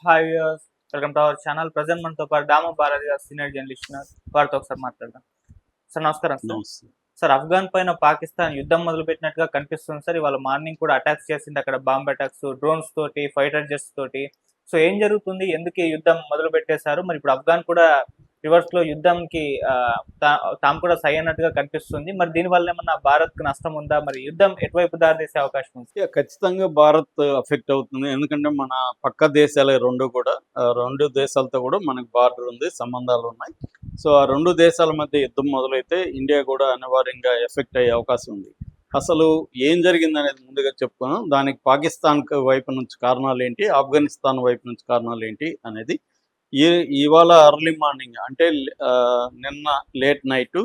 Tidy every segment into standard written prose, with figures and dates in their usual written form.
Hi viewers, welcome to our channel. Present మనతో పాటు దామ భారతి గారు సీనియర్ జర్నలిస్ట్ ఉన్నారు. వారితో ఒకసారి మాట్లాడదాం. సార్ నమస్కారం సార్. నమస్తే. సార్, ఆఫ్ఘాన్ పైన పాకిస్తాన్ యుద్ధం మొదలుపెట్టినట్టుగా కనిపిస్తుంది సార్. ఇవాళ మార్నింగ్ కూడా అటాక్స్ చేసింది, అక్కడ బాంబ్ అటాక్స్, డ్రోన్స్ తోటి, ఫైటర్ జెట్స్ తోటి. సో ఏం జరుగుతుంది, ఎందుకు ఈ యుద్ధం మొదలు పెట్టేశారు? మరి ఇప్పుడు ఆఫ్ఘాన్ కూడా రివర్స్ లో యుద్ధంకి తాము కూడా సై అన్నట్టుగా కనిపిస్తుంది. మరి దీనివల్ల ఏమన్నా భారత్ కు నష్టం ఉందా? మరి యుద్ధం ఎటువైపు దారితీసే అవకాశం ఉంది? ఖచ్చితంగా భారత్ అఫెక్ట్ అవుతుంది. ఎందుకంటే మన పక్క దేశాలే రెండు కూడా, రెండు దేశాలతో కూడా మనకు బార్డర్ ఉంది, సంబంధాలు ఉన్నాయి. సో ఆ రెండు దేశాల మధ్య యుద్ధం మొదలైతే ఇండియా కూడా అనివార్యంగా ఎఫెక్ట్ అయ్యే అవకాశం ఉంది. అసలు ఏం జరిగింది అనేది ముందుగా చెప్పుకున్నాం. దానికి పాకిస్తాన్ వైపు నుంచి కారణాలు ఏంటి, ఆఫ్ఘనిస్తాన్ వైపు నుంచి కారణాలు ఏంటి అనేది ఇవాళ ఎర్లీ మార్నింగ్ అంటే నిన్న లేట్ నైట్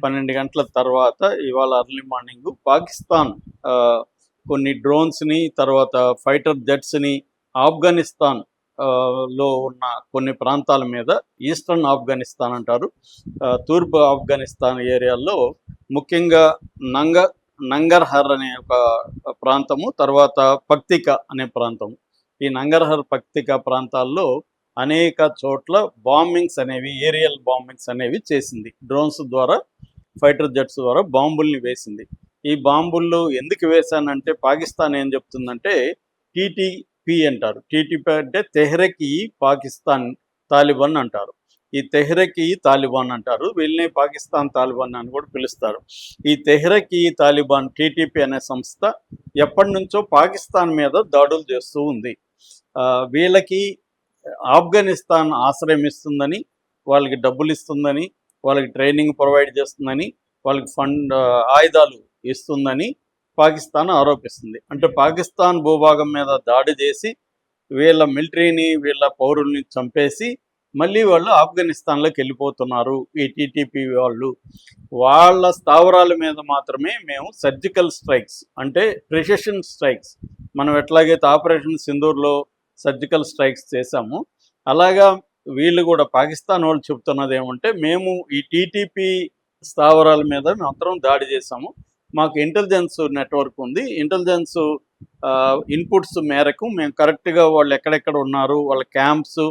12 గంటల తర్వాత ఇవాళ ఎర్లీ మార్నింగ్ పాకిస్తాన్ కొన్ని డ్రోన్స్ని, తర్వాత ఫైటర్ జెట్స్ని ఆఫ్ఘనిస్తాన్ లో ఉన్న కొన్ని ప్రాంతాల మీద, ఈస్టర్న్ ఆఫ్ఘనిస్తాన్ అంటారు, తూర్పు ఆఫ్ఘనిస్తాన్ ఏరియాల్లో ముఖ్యంగా నంగర్హర్ అనే ఒక ప్రాంతము, తర్వాత పక్తిక అనే ప్రాంతము. ఈ నంగర్హర్ పక్తిక ప్రాంతాల్లో అనేక చోట్ల బాంబింగ్స్ అనేవి, ఏరియల్ బాంబింగ్స్ అనేవి చేసింది. డ్రోన్స్ ద్వారా, ఫైటర్ జెట్స్ ద్వారా బాంబుల్ని వేసింది. ఈ బాంబుల్లో ఎందుకు వేశానంటే పాకిస్తాన్ ఏం చెప్తుందంటే టీటీపీ అంటారు. టీటీపీ అంటే తెహ్రీక్ పాకిస్తాన్ తాలిబాన్ అంటారు. ఈ తెహ్రీక్ తాలిబాన్ అంటారు. వీళ్ళని పాకిస్తాన్ తాలిబాన్ అని కూడా పిలుస్తారు. ఈ తెహ్రీక్ తాలిబాన్ టీటీపీ అనే సంస్థ ఎప్పటి నుంచో పాకిస్తాన్ మీద దాడులు చేస్తూ ఉంది. వీళ్ళకి ఆఫ్ఘనిస్తాన్ ఆశ్రయం ఇస్తుందని, వాళ్ళకి డబ్బులు ఇస్తుందని, వాళ్ళకి ట్రైనింగ్ ప్రొవైడ్ చేస్తుందని, వాళ్ళకి ఆయుధాలు ఇస్తుందని పాకిస్తాన్ ఆరోపిస్తుంది. అంటే పాకిస్తాన్ భూభాగం మీద దాడి చేసి వీళ్ళ మిలిటరీని, వీళ్ళ పౌరుల్ని చంపేసి మళ్ళీ వాళ్ళు ఆఫ్ఘనిస్తాన్లోకి వెళ్ళిపోతున్నారు. ఈ టీటీపీ వాళ్ళు వాళ్ళ స్థావరాల మీద మాత్రమే మేము సర్జికల్ స్ట్రైక్స్, అంటే ప్రిసిషన్ స్ట్రైక్స్, మనం ఎట్లాగైతే ఆపరేషన్ సింధూర్లో సర్జికల్ స్ట్రైక్స్ చేశాము, అలాగా వీళ్ళు కూడా పాకిస్తాన్ వాళ్ళు చెప్తున్నది ఏమంటే మేము ఈ టీటీపీ స్థావరాల మీద మాత్రం దాడి చేశాము, మాకు ఇంటెలిజెన్స్ నెట్వర్క్ ఉంది, ఇంటెలిజెన్స్ ఇన్పుట్స్ మేరకు మేము కరెక్ట్గా వాళ్ళు ఎక్కడెక్కడ ఉన్నారు, వాళ్ళ క్యాంప్స్,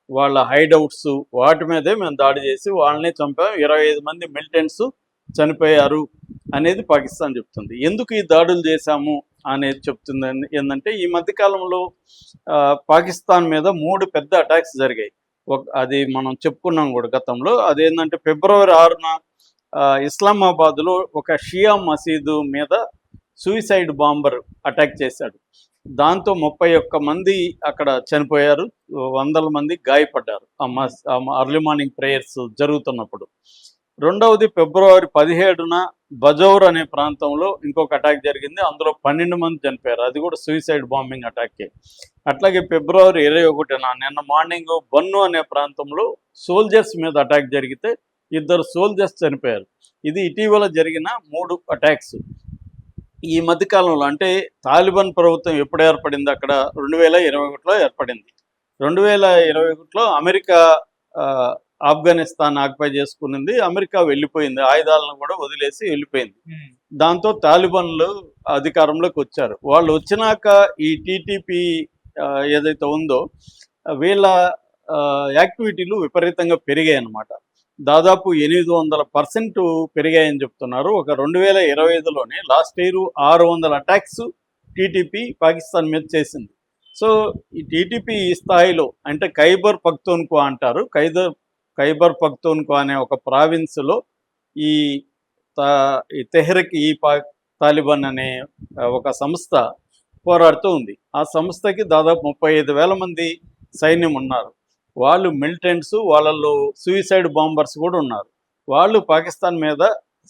వాళ్ళ హైడౌట్స్, వాటి మీదే మేము దాడి చేసి వాళ్ళనే చంపాము, 25 మంది మిలిటెంట్స్ చనిపోయారు అనేది పాకిస్తాన్ చెప్తుంది. ఎందుకు ఈ దాడులు చేశాము అనేది చెప్తుంది ఏంటంటే ఈ మధ్యకాలంలో పాకిస్తాన్ మీద 3 పెద్ద అటాక్స్ జరిగాయి. అది మనం చెప్పుకున్నాం కూడా గతంలో. అదేంటంటే ఫిబ్రవరి 6న ఇస్లామాబాద్లో ఒక షియా మసీదు మీద సూసైడ్ బాంబర్ అటాక్ చేశాడు. దాంతో 31 మంది అక్కడ చనిపోయారు, 100 మంది గాయపడ్డారు అర్లీ మార్నింగ్ ప్రేయర్స్ జరుగుతున్నప్పుడు. రెండవది ఫిబ్రవరి 17న బజౌర్ అనే ప్రాంతంలో ఇంకొక అటాక్ జరిగింది, అందులో 12 మంది చనిపోయారు, అది కూడా సూసైడ్ బాంబింగ్ అటాకే. అట్లాగే ఫిబ్రవరి 21న నిన్న మార్నింగ్ బన్ను అనే ప్రాంతంలో సోల్జర్స్ మీద అటాక్ జరిగితే 2 సోల్జర్స్ చనిపోయారు. ఇది ఇటీవల జరిగిన 3 అటాక్స్. ఈ మధ్యకాలంలో అంటే తాలిబాన్ ప్రభుత్వం ఎప్పుడు ఏర్పడింది, అక్కడ 2021లో ఏర్పడింది. 2021లో అమెరికా ఆఫ్ఘనిస్తాన్ ఆక్యుపై చేసుకునింది, అమెరికా వెళ్ళిపోయింది, ఆయుధాలను కూడా వదిలేసి వెళ్ళిపోయింది. దాంతో తాలిబాన్లు అధికారంలోకి వచ్చారు. వాళ్ళు వచ్చినాక ఈ టీటీపీ ఏదైతే ఉందో వీళ్ళ యాక్టివిటీలు విపరీతంగా పెరిగాయి అన్నమాట. దాదాపు 800% పెరిగాయని చెప్తున్నారు. ఒక 2025లోనే last year 600 attacks TTP Pakistan మీద చేసింది. సో ఈ టీటీపీ ఈ స్థాయిలో అంటే ఖైబర్ పఖ్తూన్ఖ్వా అంటారు, ఖైబర్ పఖ్తూన్ఖ్వా అనే ఒక ప్రావిన్స్లో ఈ తెహ్రీక్ తాలిబాన్ అనే ఒక సంస్థ పోరాడుతూ ఉంది. ఆ సంస్థకి దాదాపు 35,000 మంది సైన్యం ఉన్నారు. వాళ్ళు మిలిటెంట్స్, వాళ్ళల్లో సూసైడ్ బాంబర్స్ కూడా ఉన్నారు. వాళ్ళు పాకిస్తాన్ మీద,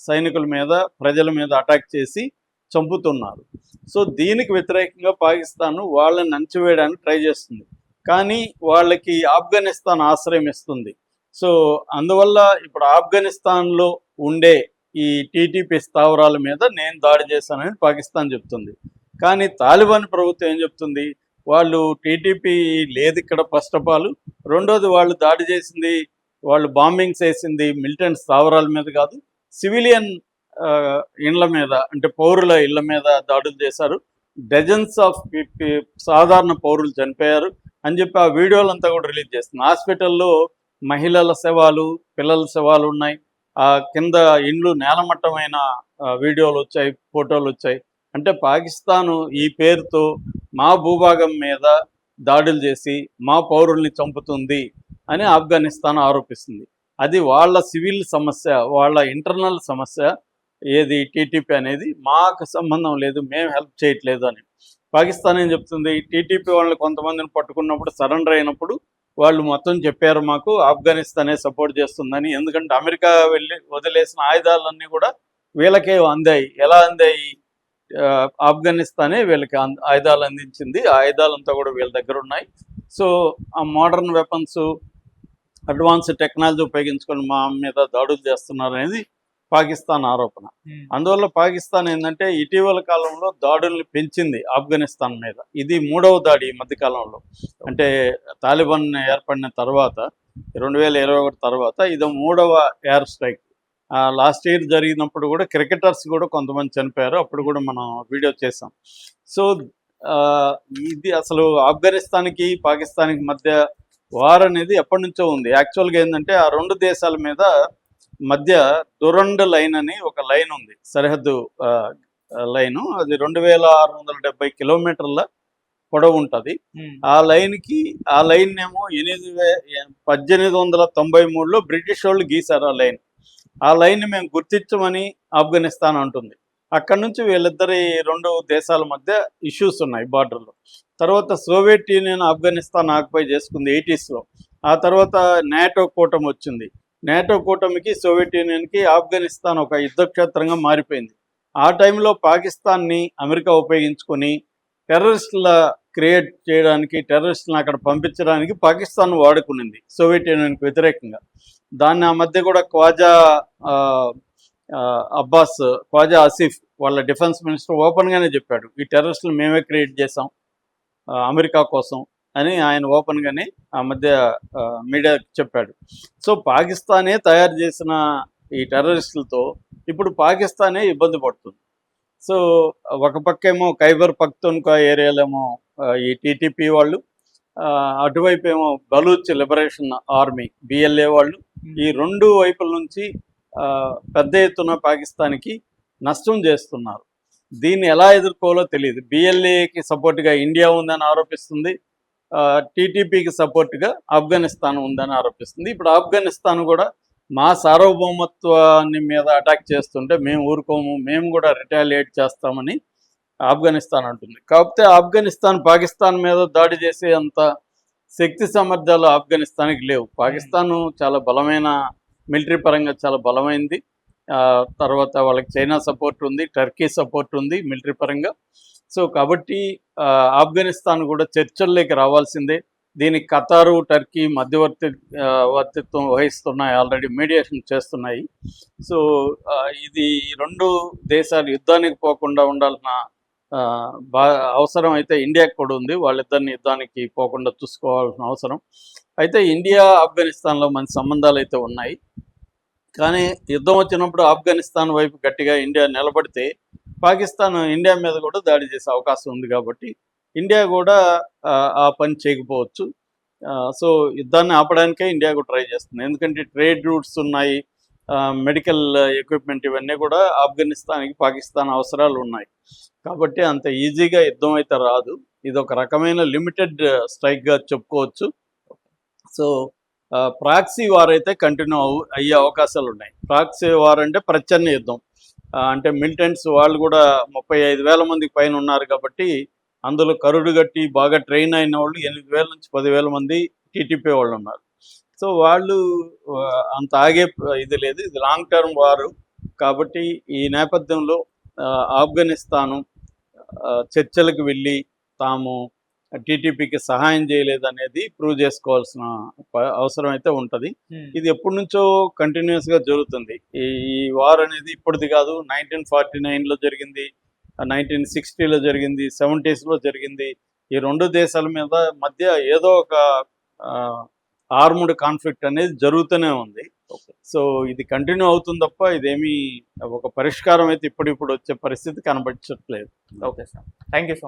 సైనికుల మీద, ప్రజల మీద అటాక్ చేసి చంపుతున్నారు. సో దీనికి వ్యతిరేకంగా పాకిస్తాన్ వాళ్ళని అణచివేయడానికి ట్రై చేస్తుంది, కానీ వాళ్ళకి ఆఫ్ఘనిస్తాన్ ఆశ్రయం ఇస్తుంది. సో అందువల్ల ఇప్పుడు ఆఫ్ఘనిస్తాన్లో ఉండే ఈ టీటీపీ స్థావరాల మీద నేను దాడి చేశానని పాకిస్తాన్ చెప్తుంది. కానీ తాలిబాన్ ప్రభుత్వం ఏం చెప్తుంది, వాళ్ళు టీటీపీ లేదు ఇక్కడ ఫస్ట్ ఆఫ్ ఆల్, రెండోది వాళ్ళు దాడి చేసింది, వాళ్ళు బాంబింగ్స్ వేసింది మిలిటెంట్ స్థావరాల మీద కాదు, సివిలియన్ ఇళ్ల మీద, అంటే పౌరుల ఇళ్ల మీద దాడులు చేశారు. డజన్స్ ఆఫ్ సాధారణ పౌరులు చనిపోయారు, అని చెప్పి ఆ వీడియోలంతా కూడా రిలీజ్ చేస్తుంది. హాస్పిటల్లో మహిళల శవాలు, పిల్లల శవాలు ఉన్నాయి. ఆ కింద ఇండ్లు నేలమట్టమైన వీడియోలు వచ్చాయి, ఫోటోలు వచ్చాయి. అంటే పాకిస్తాను ఈ పేరుతో మా భూభాగం మీద దాడులు చేసి మా పౌరుల్ని చంపుతుంది అని ఆఫ్ఘనిస్తాన్ ఆరోపిస్తుంది. అది వాళ్ళ సివిల్ సమస్య, వాళ్ళ ఇంటర్నల్ సమస్య. ఏది టీటీపీ అనేది మాకు సంబంధం లేదు, మేము హెల్ప్ చేయట్లేదు అని. పాకిస్తాన్ ఏం చెప్తుంది, టీటీపీ వాళ్ళని కొంతమందిని పట్టుకున్నప్పుడు సరెండర్ అయినప్పుడు వాళ్ళు మొత్తం చెప్పారు మాకు ఆఫ్ఘనిస్తానే సపోర్ట్ చేస్తుందని. ఎందుకంటే అమెరికా వెళ్ళి వదిలేసిన ఆయుధాలన్నీ కూడా వీళ్ళకే అందాయి. ఎలా అందాయి? ఆఫ్ఘనిస్తానే వీళ్ళకి ఆయుధాలు అందించింది. ఆ ఆయుధాలంతా కూడా వీళ్ళ దగ్గర ఉన్నాయి. సో ఆ మోడర్న్ వెపన్స్, అడ్వాన్స్ టెక్నాలజీ ఉపయోగించుకొని మా మీద దాడులు చేస్తున్నారు అనేది పాకిస్తాన్ ఆరోపణ. అందువల్ల పాకిస్తాన్ ఏంటంటే ఇటీవల కాలంలో దాడుల్ని పెంచింది ఆఫ్ఘనిస్తాన్ మీద. ఇది 3వ దాడి ఈ మధ్యకాలంలో. అంటే తాలిబాన్ ఏర్పడిన తర్వాత 2021 తర్వాత ఇది 3వ ఎయిర్ స్ట్రైక్. లాస్ట్ ఇయర్ జరిగినప్పుడు కూడా క్రికెటర్స్ కూడా కొంతమంది చనిపోయారు, అప్పుడు కూడా మనం వీడియో చేసాం. సో ఇది అసలు ఆఫ్ఘనిస్తాన్కి పాకిస్తాన్కి మధ్య వార్ అనేది ఎప్పటి నుంచో ఉంది. యాక్చువల్గా ఏంటంటే ఆ రెండు దేశాల మీద మధ్య దురండ్ లైన్ అని ఒక లైన్ ఉంది, సరిహద్దు లైను. అది 2670 కిలోమీటర్ల పొడవు ఉంటుంది. ఆ లైన్ ఏమో 1893లో బ్రిటిష్ వాళ్ళు గీశారు ఆ లైన్. ఆ లైన్ మేము గుర్తించమని ఆఫ్ఘనిస్తాన్ అంటుంది. అక్కడి నుంచి వీళ్ళిద్దరి రెండు దేశాల మధ్య ఇష్యూస్ ఉన్నాయి బార్డర్లో. తర్వాత సోవియట్ యూనియన్ ఆఫ్ఘనిస్తాన్ ఆక్యుపై చేసుకుంది 80sలో. ఆ తర్వాత నాటో కూటమి వచ్చింది. నాటో కూటమికి సోవియట్ యూనియన్కి ఆఫ్ఘనిస్తాన్ ఒక యుద్ధక్షేత్రంగా మారిపోయింది. ఆ టైంలో పాకిస్తాన్ని అమెరికా ఉపయోగించుకొని టెర్రరిస్టుల క్రియేట్ చేయడానికి, టెర్రరిస్టులను అక్కడ పంపించడానికి పాకిస్తాన్ వాడుకునింది సోవియట్ యూనియన్కి వ్యతిరేకంగా. దాన్ని ఆ మధ్య కూడా ఖ్వాజా ఆసిఫ్ వాళ్ళ డిఫెన్స్ మినిస్టర్ ఓపెన్గానే చెప్పాడు, ఈ టెర్రరిస్టులు మేమే క్రియేట్ చేసాం అమెరికా కోసం అని ఆయన ఓపెన్గానే ఆ మధ్య మీడియాకి చెప్పాడు. సో పాకిస్తానే తయారు చేసిన ఈ టెర్రరిస్టులతో ఇప్పుడు పాకిస్తానే ఇబ్బంది పడుతుంది. సో ఒక పక్కేమో ఖైబర్ పఖ్తూన్ఖ్వా ఏరియాలేమో ఈ టీటీపీ వాళ్ళు, అటువైపు ఏమో బలూచ్ లిబరేషన్ ఆర్మీ బిఎల్ఏ వాళ్ళు, ఈ రెండు వైపుల నుంచి పెద్ద ఎత్తున పాకిస్తాన్కి నష్టం చేస్తున్నారు. దీన్ని ఎలా ఎదుర్కోవాలో తెలియదు. బిఎల్ఏకి సపోర్ట్గా ఇండియా ఉందని ఆరోపిస్తుంది, టీటీపీకి సపోర్ట్గా ఆఫ్ఘనిస్తాన్ ఉందని ఆరోపిస్తుంది. ఇప్పుడు ఆఫ్ఘనిస్తాన్ కూడా మా సార్వభౌమత్వాన్ని మీద అటాక్ చేస్తుంటే మేము ఊరుకోము, మేము కూడా రిటాలియేట్ చేస్తామని ఆఫ్ఘనిస్తాన్ అంటుంది. కాకపోతే ఆఫ్ఘనిస్తాన్ పాకిస్తాన్ మీద దాడి చేసే అంత శక్తి సామర్థ్యాలు ఆఫ్ఘనిస్తాన్కి లేవు. పాకిస్తాన్ చాలా బలమైన, మిలిటరీ పరంగా చాలా బలమైంది. తర్వాత వాళ్ళకి చైనా సపోర్ట్ ఉంది, టర్కీ సపోర్ట్ ఉంది మిలిటరీ పరంగా. సో కాబట్టి ఆఫ్ఘనిస్తాన్ కూడా చర్చల్లోకి రావాల్సిందే. దీనికి ఖతారు, టర్కీ మధ్యవర్తిత్వం వహిస్తున్నాయి, ఆల్రెడీ మీడియేషన్ చేస్తున్నాయి. సో ఇది రెండు దేశాలు యుద్ధానికి పోకుండా ఉండాల్సిన అవసరం అయితే ఇండియాకి కూడా ఉంది. వాళ్ళిద్దరిని యుద్ధానికి పోకుండా చూసుకోవాల్సిన అవసరం అయితే. ఇండియా ఆఫ్ఘనిస్తాన్లో మంచి సంబంధాలు అయితే ఉన్నాయి. కానీ యుద్ధం వచ్చినప్పుడు ఆఫ్ఘనిస్తాన్ వైపు గట్టిగా ఇండియా నిలబడితే పాకిస్తాన్ ఇండియా మీద కూడా దాడి చేసే అవకాశం ఉంది. కాబట్టి ఇండియా కూడా ఆ పని చేయకపోవచ్చు. సో యుద్ధాన్ని ఆపడానికే ఇండియా కూడా ట్రై చేస్తుంది. ఎందుకంటే ట్రేడ్ రూట్స్ ఉన్నాయి, మెడికల్ ఎక్విప్మెంట్, ఇవన్నీ కూడా ఆఫ్ఘనిస్తాన్కి పాకిస్తాన్ అవసరాలు ఉన్నాయి. కాబట్టి అంత ఈజీగా యుద్ధం అయితే రాదు. ఇది ఒక రకమైన లిమిటెడ్ స్ట్రైక్గా చెప్పుకోవచ్చు. సో ప్రాక్సీ వార్ అయితే కంటిన్యూ అయ్యే అవకాశాలు ఉన్నాయి. ప్రాక్సీ వార్ అంటే ప్రచ్ఛన్న యుద్ధం. అంటే మిలిటెంట్స్ వాళ్ళు కూడా 35,000 మందికి పైన ఉన్నారు. కాబట్టి అందులో కరుడు గట్టి బాగా ట్రైన్ అయిన వాళ్ళు 8,000 నుంచి 10,000 మంది టీటీపీ వాళ్ళు ఉన్నారు. సో వాళ్ళు అంత ఆగే ఇది లేదు, ఇది లాంగ్ టర్మ్ వారు. కాబట్టి ఈ నేపథ్యంలో ఆఫ్ఘనిస్తాను చర్చలకు వెళ్ళి తాము టీటీపీకి సహాయం చేయలేదనేది ప్రూవ్ చేసుకోవాల్సిన అవసరం అయితే ఉంటుంది. ఇది ఎప్పటి నుంచో కంటిన్యూస్గా జరుగుతుంది. ఈ వార్ అనేది ఇప్పటిది కాదు, 1949లో జరిగింది, 1960లో జరిగింది, 70sలో జరిగింది. ఈ రెండు దేశాల మధ్య ఏదో ఒక ఆర్మ్డ్ కాన్ఫ్లిక్ట్ అనేది జరుగుతూనే ఉంది. సో ఇది కంటిన్యూ అవుతుంది తప్ప ఇదేమీ ఒక పరిష్కారం అయితే ఇప్పుడు వచ్చే పరిస్థితి కనబడట్లేదు. Okay sir, thank you so much.